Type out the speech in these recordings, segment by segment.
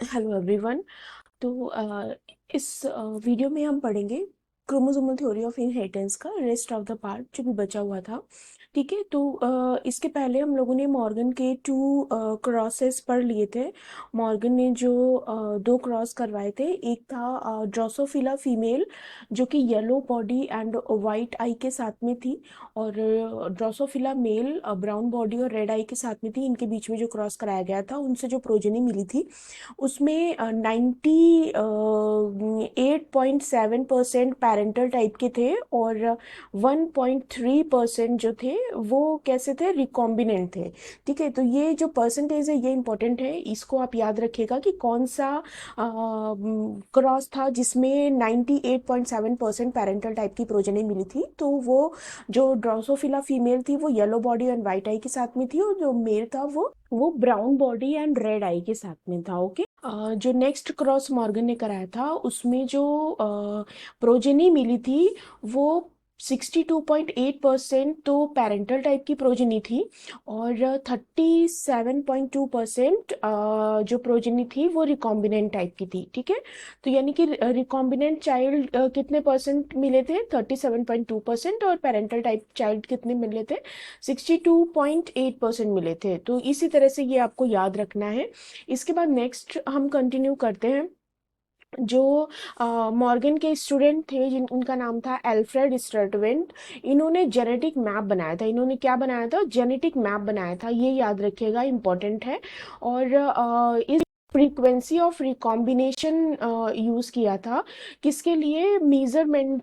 Hello everyone. तो इस video में हम पढ़ेंगे क्रोमोसोमल थ्योरी ऑफ इनहेरिटेंस का रेस्ट ऑफ द पार्ट जो भी बचा हुआ था। ठीक है, तो इसके पहले हम लोगों ने मॉर्गन के टू क्रॉसेस पढ़ लिए थे। मॉर्गन ने जो दो क्रॉस करवाए थे, एक था ड्रोसोफिला फीमेल जो कि येलो बॉडी एंड वाइट आई के साथ में थी, और ड्रोसोफिला मेल ब्राउन बॉडी और रेड आई के साथ में थी। इनके बीच में जो क्रॉस कराया गया था उनसे जो प्रोजेनी मिली थी उसमें 98.7% पेरेंटल टाइप के थे, और 1.3% जो थे वो कैसे थे, रिकॉम्बिनेंट थे। ठीक है, तो ये जो परसेंटेज है ये इंपॉर्टेंट है, इसको आप याद रखिएगा कि कौन सा क्रॉस था जिसमें 98.7% पेरेंटल टाइप की प्रोजेनी मिली थी। तो वो जो ड्रोसोफिला फीमेल थी वो येलो बॉडी एंड वाइट आई के साथ में थी, और जो मेल था वो ब्राउन बॉडी एंड रेड आई के साथ में था। ओके, जो नेक्स्ट क्रॉस मॉर्गन ने कराया था उसमें जो प्रोजेनी मिली थी वो 62.8% तो पेरेंटल टाइप की प्रोजेनी थी, और 37.2% जो प्रोजेनी थी वो रिकॉम्बिनेंट टाइप की थी। ठीक है, तो यानी कि रिकॉम्बिनेंट चाइल्ड कितने परसेंट मिले थे, 37.2%, और पेरेंटल टाइप चाइल्ड कितने मिले थे, 62.8% मिले थे। तो इसी तरह से ये आपको याद रखना है। इसके बाद नेक्स्ट हम कंटिन्यू करते हैं। जो मॉर्गन के स्टूडेंट थे जिन उनका नाम था एल्फ्रेड स्टर्टवेंट, इन्होंने जेनेटिक मैप बनाया था। इन्होंने क्या बनाया था, जेनेटिक मैप बनाया था, ये याद रखिएगा, इम्पोर्टेंट है। और इस फ्रीक्वेंसी ऑफ रिकॉम्बिनेशन यूज़ किया था, किसके लिए, मेजरमेंट,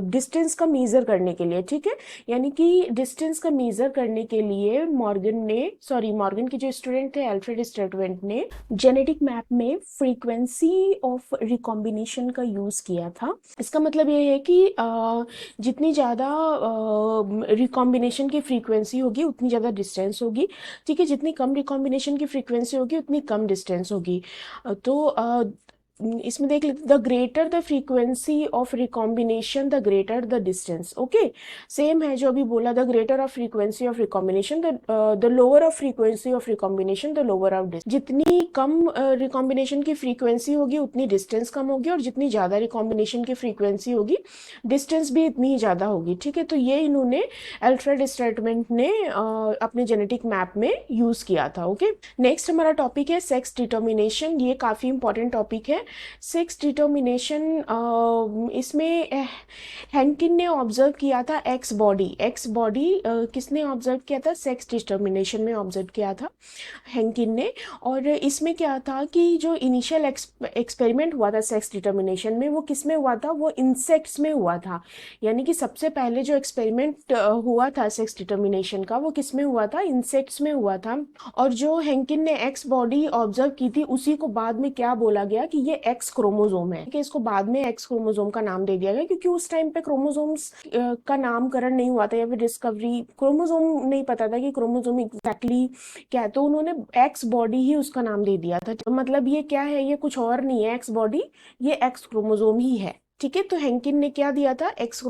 डिस्टेंस का मेज़र करने के लिए। ठीक है, यानी कि डिस्टेंस का मेज़र करने के लिए मॉर्गन के जो स्टूडेंट थे एल्फ्रेड स्टर्टवेंट ने जेनेटिक मैप में फ्रीक्वेंसी ऑफ रिकॉम्बिनेशन का यूज़ किया था। इसका मतलब ये है कि जितनी ज़्यादा रिकॉम्बिनेशन की फ्रीक्वेंसी होगी उतनी ज़्यादा डिस्टेंस होगी। ठीक है, जितनी कम रिकॉम्बिनेशन की फ्रीक्वेंसी होगी उतनी कम डिस्टेंस होगी। इसमें देख लेते, the greater the frequency of recombination the greater the distance. Okay, same है जो अभी बोला, the greater of frequency of recombination the lower of frequency of recombination the lower of distance. जितनी कम रिकॉम्बिनेशन की फ्रीक्वेंसी होगी उतनी डिस्टेंस कम होगी, और जितनी ज़्यादा रिकॉम्बिनेशन की फ्रीक्वेंसी होगी डिस्टेंस भी इतनी ही ज़्यादा होगी। ठीक है, तो ये इन्होंने एल्फ्रेड स्टर्टवेंट ने अपने जेनेटिक मैप में यूज़ किया था। ओके, नेक्स्ट हमारा टॉपिक है सेक्स डिटर्मिनेशन। ये काफ़ी इंपॉर्टेंट टॉपिक है। सेक्स डिटर्मिनेशन, इसमें हैंकिन ने ऑब्जर्व किया था एक्स बॉडी किसने ऑब्जर्व किया था, सेक्स डिटर्मिनेशन में ऑब्जर्व किया था हैंकिन ने। और इसमें क्या था कि जो इनिशियल एक्सपेरिमेंट हुआ था सेक्स डिटर्मिनेशन में वो किस में हुआ था, वो इंसेक्ट्स में हुआ था। यानी कि सबसे पहले जो एक्सपेरिमेंट हुआ था सेक्स डिटर्मिनेशन का वो किस में हुआ था, इंसेक्ट्स में हुआ था। और जो हैंकिन ने एक्स बॉडी ऑब्जर्व की थी उसी को बाद में क्या बोला गया कि ये एक्स क्रोमोजोम है, कि इसको बाद में एक्स क्रोमोजोम का नाम दे दिया गया, क्योंकि उस टाइम पे क्रोमोजोम्स का नामकरण नहीं हुआ था, या फिर डिस्कवरी, क्रोमोजोम नहीं पता था कि क्रोमोजोम एग्जैक्टली क्या है, तो उन्होंने एक्स बॉडी ही उसका नाम दे दिया था। तो मतलब ये क्या है, ये कुछ और नहीं है एक्स बॉडी, ये एक्स क्रोमोजोम ही है। ठीक है, तो हैंकिन ने क्या दिया था, एक्स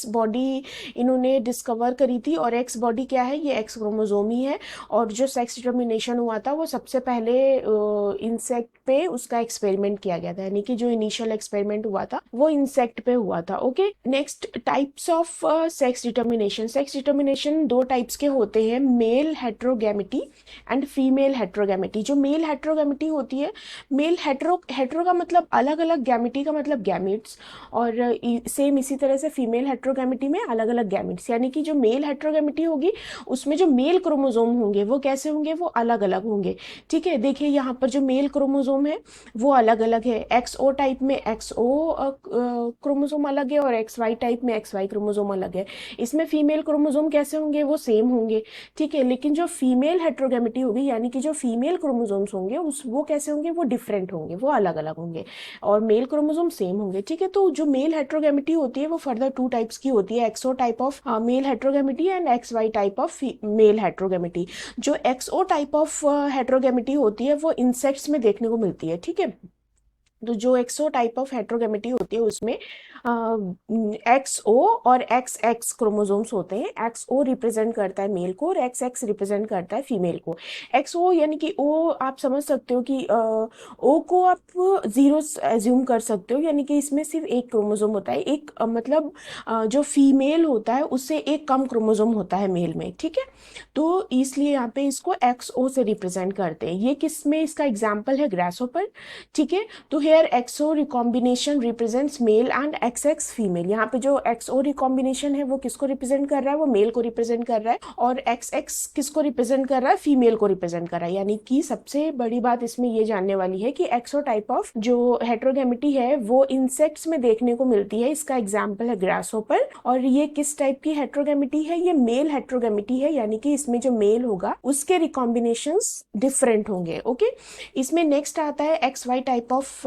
बॉडी इन्होंने डिस्कवर करी थी, और एक्स बॉडी क्या है, ये एक्स क्रोमोजोम ही है। और जो सेक्स डिटर्मिनेशन हुआ था वो सबसे पहले इंसेक्ट पे उसका एक्सपेरिमेंट किया गया था, यानी कि जो इनिशियल एक्सपेरिमेंट हुआ था वो इंसेक्ट पे हुआ था। Okay, next types of sex determination. Sex determination दो टाइप्स के होते हैं, मेल हेट्रोगैमिटी एंड फीमेल हेट्रोगैमिटी। जो मेल हेट्रोगैमिटी होती है, मेल हेट्रो का मतलब अलग अलग, गैमिटी का मतलब गैमिट्स, और सेम इसी तरह से फीमेल हेट्रोगैमिटी में अलग अलग गैमिट्स। यानी कि जो मेल हेट्रोगैमिटी होगी उसमें जो मेल क्रोमोजोम होंगे वो कैसे होंगे, वो अलग अलग होंगे। ठीक है, देखिए यहाँ पर जो मेल क्रोमोजोम है वो अलग अलग है, एक्सओ टाइप में एक्सओ क्रोमोजोम अलग है, और एक्स वाई टाइप में एक्स वाई क्रोमोजोम अलग है। इसमें फीमेल क्रोमोजोम कैसे होंगे, वो सेम होंगे। ठीक है, लेकिन जो फीमेल हेट्रोगैमिटी होगी, यानी कि जो फीमेल क्रोमोजोम्स होंगे वो कैसे होंगे, वो डिफरेंट होंगे, वो अलग अलग होंगे, और मेल क्रोमोजोम सेम होंगे। ठीक है, तो जो मेल हेट्रोगैमिटी होती है वो फर्दर टू टाइप्स की होती है, XO type of male heterogamety and X Y type of male heterogamety. जो एक्सओ टाइप ऑफ हेट्रोगैमिटी होती है वो इंसेक्ट्स में देखने को मिलती है। ठीक है, तो जो एक्सओ टाइप ऑफ हेट्रोगेमिटी होती है उसमें एक्सओ और एक्स एक्स क्रोमोसोम्स होते हैं। एक्सओ रिप्रेजेंट करता है मेल को और एक्स एक्स रिप्रेजेंट करता है फीमेल को। एक्सओ यानी कि ओ आप समझ सकते हो कि ओ को आप जीरो एज्यूम कर सकते हो, यानी कि इसमें सिर्फ एक क्रोमोसोम होता है। एक मतलब जो फीमेल होता है उससे एक कम क्रोमोसोम होता है मेल में, ठीक है। तो इसलिए यहाँ पे इसको एक्सओ से रिप्रेजेंट करते हैं। ये किस में इसका एग्जाम्पल है, ग्रासहोपर, ठीक है। तो here XO recombination represents male and X X female. यहाँ पे जो एक्सओ रिकॉम्बिनेशन है वो किसको रिप्रेजेंट कर रहा है, वो मेल को रिप्रेजेंट कर रहा है, और एक्स एक्स किसको रिप्रेजेंट कर रहा है, फीमेल को रिप्रेजेंट कर रहा है। यानी कि सबसे बड़ी बात इसमें ये जानने वाली है कि एक्सो टाइप ऑफ जो हेट्रोगेमिटी है वो इंसेक्ट्स में देखने को मिलती है। इसका एग्जाम्पल है ग्रासहोपर। और ये किस टाइप की हेट्रोगेमिटी है, ये मेल हेट्रोगेमिटी है, यानी कि इसमें जो मेल होगा उसके रिकॉम्बिनेशंस डिफरेंट होंगे। ओके, इसमें नेक्स्ट आता है X Y type of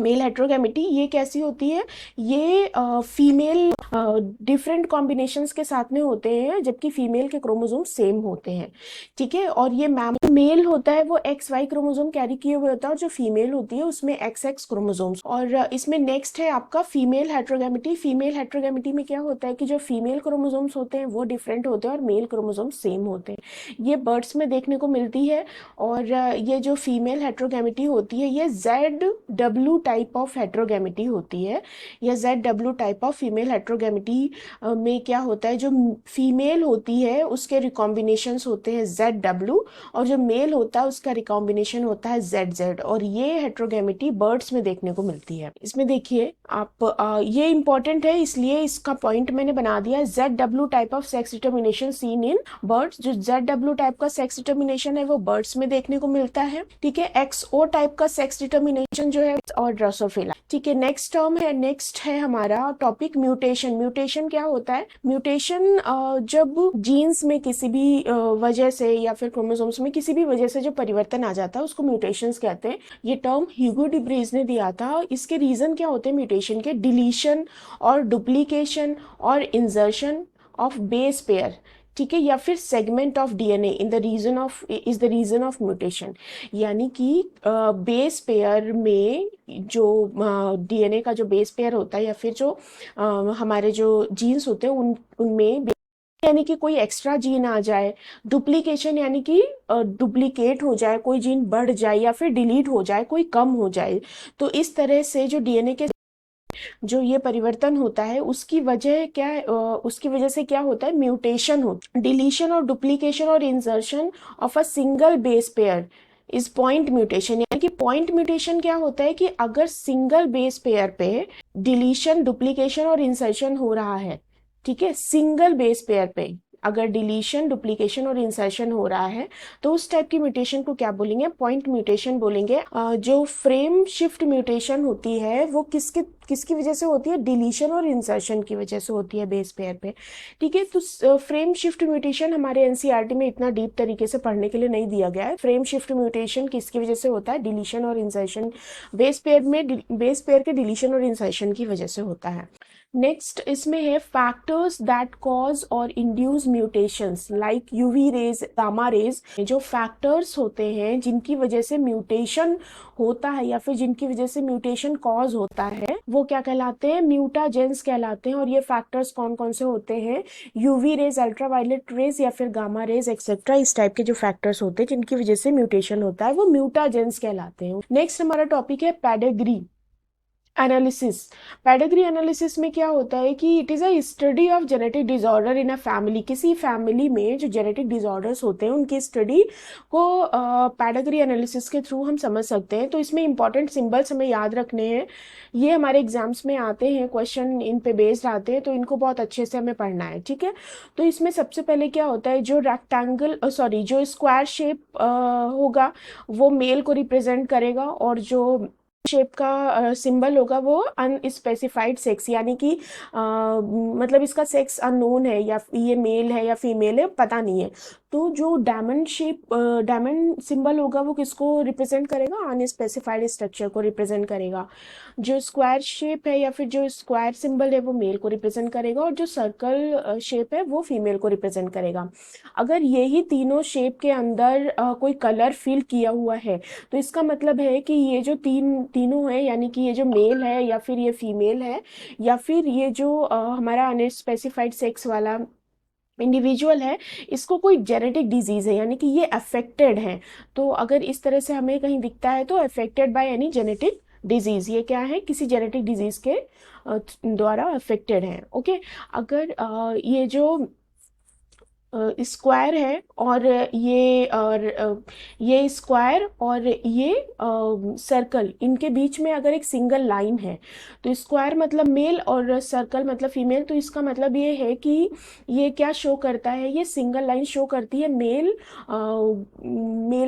male heterogamety. ये कैसी होती है, ये फीमेल डिफरेंट कॉम्बिनेशंस के साथ में होते हैं जबकि फीमेल के क्रोमोसोम सेम होते हैं, ठीक है। और ये मेल होता है वो एक्स वाई क्रोमोसोम कैरी किए हुए होता है, और जो फीमेल होती है उसमें एक्स एक्स क्रोमोसोम्स। और इसमें नेक्स्ट है आपका फीमेल हेट्रोगेमिटी। फीमेल हेट्रोगेमिटी में क्या होता है कि जो फीमेल क्रोमोसोम्स होते हैं वो डिफरेंट होते हैं और मेल क्रोमोसोम सेम होते हैं। ये बर्ड्स में देखने को मिलती है। और ये जो फीमेल हेट्रोगेमिटी होती है ये ZW टाइप ऑफ हेट्रोगेमिटी होती है। या ZW टाइप ऑफ फीमेल हेट्रोगेमिटी में क्या होता है, जो फीमेल होती है उसके रिकॉम्बिनेशंस होते हैं ZW, और जो मेल होता है उसका रिकॉम्बिनेशन होता है ZZ। और ये हेट्रोगेमिटी बर्ड्स में देखने को मिलती है। इसमें देखिए आप ये इंपॉर्टेंट है इसलिए इसका पॉइंट मैंने बना दिया है, ZW type of sex determination seen in birds. जो ZW टाइप का सेक्स डिटर्मिनेशन है वो बर्ड्स में देखने को मिलता है, ठीक है। XO टाइप का सेक्स डिटर्मिनेशन जो है और ड्रोसोफिला, ठीक है। नेक्स्ट टर्म है, नेक्स्ट है हमारा टॉपिक म्यूटेशन। म्यूटेशन क्या होता है, म्यूटेशन जब जीन्स में किसी भी वजह से या फिर क्रोमोसोम्स में किसी भी वजह से जो परिवर्तन आ जाता है उसको म्यूटेशंस कहते हैं। ये टर्म ह्यूगो डिब्रीज ने दिया था। इसके रीजन क्या होते हैं म्यूटेशन के, डिलीशन और डुप्लीकेशन और इंसर्शन ऑफ बेस पेयर, ठीक है, या फिर segment of DNA in the region of is the region of mutation. यानी कि बेस पेयर में जो डीएनए का जो बेस पेयर होता है या फिर जो हमारे जो जीन्स होते हैं उनमें यानी कि कोई एक्स्ट्रा जीन आ जाए, डुप्लीकेशन यानी कि डुप्लीकेट हो जाए, कोई जीन बढ़ जाए या फिर डिलीट हो जाए, कोई कम हो जाए। तो इस तरह से जो डीएनए के जो ये परिवर्तन होता है उसकी वजह क्या है, उसकी वजह से क्या होता है, म्यूटेशन होता है। डिलीशन और डुप्लीकेशन और insertion of a single base pair is point mutation. यानी कि पॉइंट म्यूटेशन क्या होता है कि अगर सिंगल बेस पेयर पे डिलीशन डुप्लीकेशन और इंसर्शन हो रहा है, ठीक है, सिंगल बेस पेयर पे अगर डिलीशन डुप्लीकेशन और इंसर्शन हो रहा है तो उस टाइप की म्यूटेशन को क्या बोलेंगे, पॉइंट म्यूटेशन बोलेंगे। जो फ्रेम शिफ्ट म्यूटेशन होती है वो किसकी वजह से होती है, डिलीशन और इंसर्शन की वजह से होती है बेस पेयर पे, ठीक है। तो फ्रेम शिफ्ट म्यूटेशन हमारे एनसीईआरटी में इतना डीप तरीके से पढ़ने के लिए नहीं दिया गया है। फ्रेम शिफ्ट म्यूटेशन किसकी वजह से होता है, डिलीशन और इंसर्शन, बेस पेयर के डिलीशन और इंसर्शन की वजह से होता है। नेक्स्ट इसमें है फैक्टर्स दैट कॉज और induce mutations like UV rays, gamma rays. जो फैक्टर्स होते हैं जिनकी वजह से म्यूटेशन होता है या फिर जिनकी वजह से म्यूटेशन कॉज होता है वो क्या कहलाते हैं, म्यूटाजेंस कहलाते हैं। और ये फैक्टर्स कौन कौन से होते हैं, यूवी रेज, अल्ट्रावायलेट रेज या फिर गामा रेज एक्सेट्रा। इस टाइप के जो फैक्टर्स होते हैं जिनकी वजह से म्यूटेशन होता है वो म्यूटाजेंस कहलाते हैं। नेक्स्ट हमारा टॉपिक है पेडिग्री एनालिसिस। पेडिग्री एनालिसिस में क्या होता है कि it is a study of genetic disorder in a family. किसी फैमिली में जो जेनेटिक डिसऑर्डर्स होते हैं उनकी स्टडी को पेडिग्री एनालिसिस के थ्रू हम समझ सकते हैं। तो इसमें इंपॉर्टेंट सिंबल्स हमें याद रखने हैं, ये हमारे एग्जाम्स में आते हैं, क्वेश्चन इन पे बेस्ड आते हैं, तो इनको बहुत अच्छे से हमें पढ़ना है, ठीक है। तो इसमें सबसे पहले क्या होता है, जो रेक्टेंगल जो स्क्वायर शेप होगा वो मेल को रिप्रेजेंट करेगा, और जो शेप का सिंबल होगा वो अनस्पेसिफाइड सेक्स, यानी कि मतलब इसका सेक्स अननोन है, या ये मेल है या फीमेल है पता नहीं है। तो जो डायमंड सिंबल होगा वो किसको रिप्रेजेंट करेगा, अनस्पेसिफाइड स्ट्रक्चर को रिप्रेजेंट करेगा। जो स्क्वायर शेप है या फिर जो स्क्वायर सिंबल है वो मेल को रिप्रेजेंट करेगा, और जो सर्कल शेप है वो फीमेल को रिप्रेजेंट करेगा। अगर यही तीनों शेप के अंदर कोई कलर फिल किया हुआ है, तो इसका मतलब है कि ये जो तीनों है, यानी कि ये जो मेल है या फिर ये फीमेल है या फिर ये जो हमारा अनस्पेसिफाइड सेक्स वाला इंडिविजुअल है, इसको कोई जेनेटिक डिजीज है, यानी कि ये अफेक्टेड है। तो अगर इस तरह से हमें कहीं दिखता है तो affected by any genetic disease, ये क्या है, किसी जेनेटिक डिजीज के द्वारा अफेक्टेड है। ओके, अगर ये जो स्क्वायर है ये स्क्वायर और ये सर्कल, इनके बीच में अगर एक सिंगल लाइन है, तो स्क्वायर मतलब मेल और सर्कल मतलब फीमेल, तो इसका मतलब ये है कि ये क्या शो करता है, ये सिंगल लाइन शो करती है मेल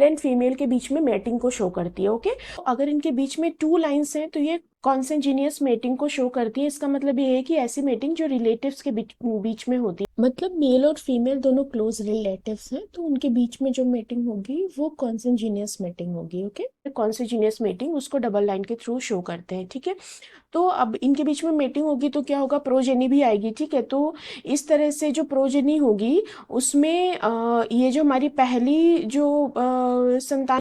एंड फीमेल के बीच में मेटिंग को शो करती है। ओके, अगर इनके बीच में टू लाइन्स हैं तो ये कॉन्सेंजीनियस मेटिंग को शो करती है। इसका मतलब ये है कि ऐसी मेटिंग जो रिलेटिव्स के बीच में होती है, मतलब मेल और फीमेल दोनों क्लोज रिलेटिव्स हैं, तो उनके बीच में जो मेटिंग होगी वो कॉन्सेंजीनियस मेटिंग होगी। ओके, कॉन्सेंजीनियस मेटिंग उसको डबल लाइन के थ्रू शो करते हैं। ठीक है, तो अब इनके बीच में मेटिंग होगी तो क्या होगा, प्रोजेनी भी आएगी। ठीक है, तो इस तरह से जो प्रोजेनी होगी उसमें ये जो हमारी पहली जो संतान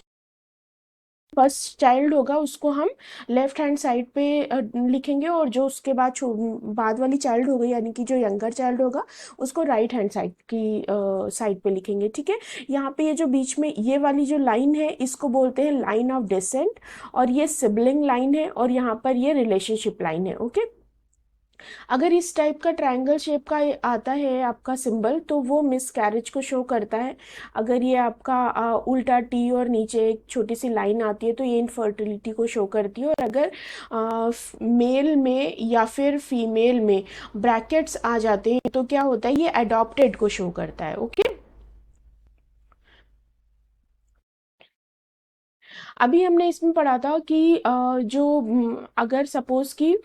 फर्स्ट चाइल्ड होगा उसको हम लेफ्ट हैंड साइड पे लिखेंगे, और जो उसके बाद वाली चाइल्ड हो गई, यानी कि जो यंगर चाइल्ड होगा, उसको राइट हैंड साइड की साइड पे लिखेंगे। ठीक है, यहाँ पे ये जो बीच में ये वाली जो लाइन है इसको बोलते हैं लाइन ऑफ डिसेंट, और ये सिबलिंग लाइन है, और यहाँ पर ये रिलेशनशिप लाइन है। ओके, अगर इस टाइप का ट्रायंगल शेप का आता है आपका सिंबल, तो वो मिस कैरेज को शो करता है। अगर ये आपका उल्टा टी और नीचे एक छोटी सी लाइन आती है तो ये इनफर्टिलिटी को शो करती है। और अगर मेल में या फिर फीमेल में ब्रैकेट्स आ जाते हैं तो क्या होता है, ये अडॉप्टेड को शो करता है। ओके, अभी हमने इसमें पढ़ा था कि अगर सपोज कि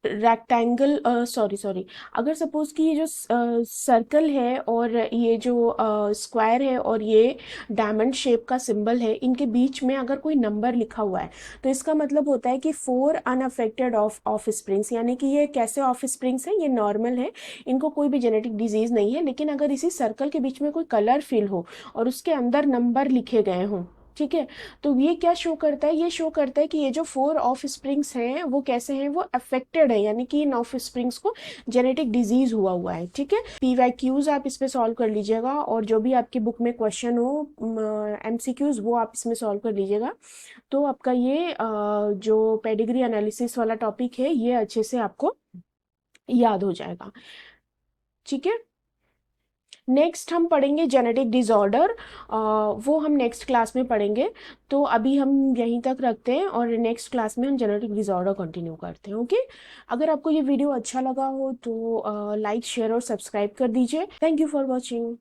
रेक्टेंगल सॉरी सॉरी अगर सपोज कि ये जो सर्कल है और ये जो स्क्वायर है और ये डायमंड शेप का सिंबल है, इनके बीच में अगर कोई नंबर लिखा हुआ है, तो इसका मतलब होता है कि 4 अनअफेक्टेड ऑफ स्प्रिंग्स, यानी कि ये कैसे ऑफ स्प्रिंग्स हैं, ये नॉर्मल है, इनको कोई भी जेनेटिक डिजीज नहीं है। लेकिन अगर इसी सर्कल के बीच में कोई कलर फिल हो और उसके अंदर नंबर लिखे गए हों, ठीक है, तो ये क्या शो करता है, ये शो करता है कि ये जो 4 ऑफ स्प्रिंग्स हैं वो कैसे हैं, वो अफेक्टेड है, यानी कि इन ऑफ स्प्रिंग्स को जेनेटिक डिजीज हुआ है। ठीक है, पीवाईक्यूज आप इस पे सॉल्व कर लीजिएगा, और जो भी आपकी बुक में क्वेश्चन हो एमसीक्यूज वो आप इसमें सॉल्व कर लीजिएगा। तो आपका ये जो पेडिग्री एनालिसिस वाला टॉपिक है ये अच्छे से आपको याद हो जाएगा। ठीक है, नेक्स्ट हम पढ़ेंगे जेनेटिक डिसऑर्डर, वो हम नेक्स्ट क्लास में पढ़ेंगे। तो अभी हम यहीं तक रखते हैं और नेक्स्ट क्लास में हम जेनेटिक डिसऑर्डर कंटिन्यू करते हैं। ओके, अगर आपको ये वीडियो अच्छा लगा हो तो लाइक शेयर और सब्सक्राइब कर दीजिए। Thank you for watching.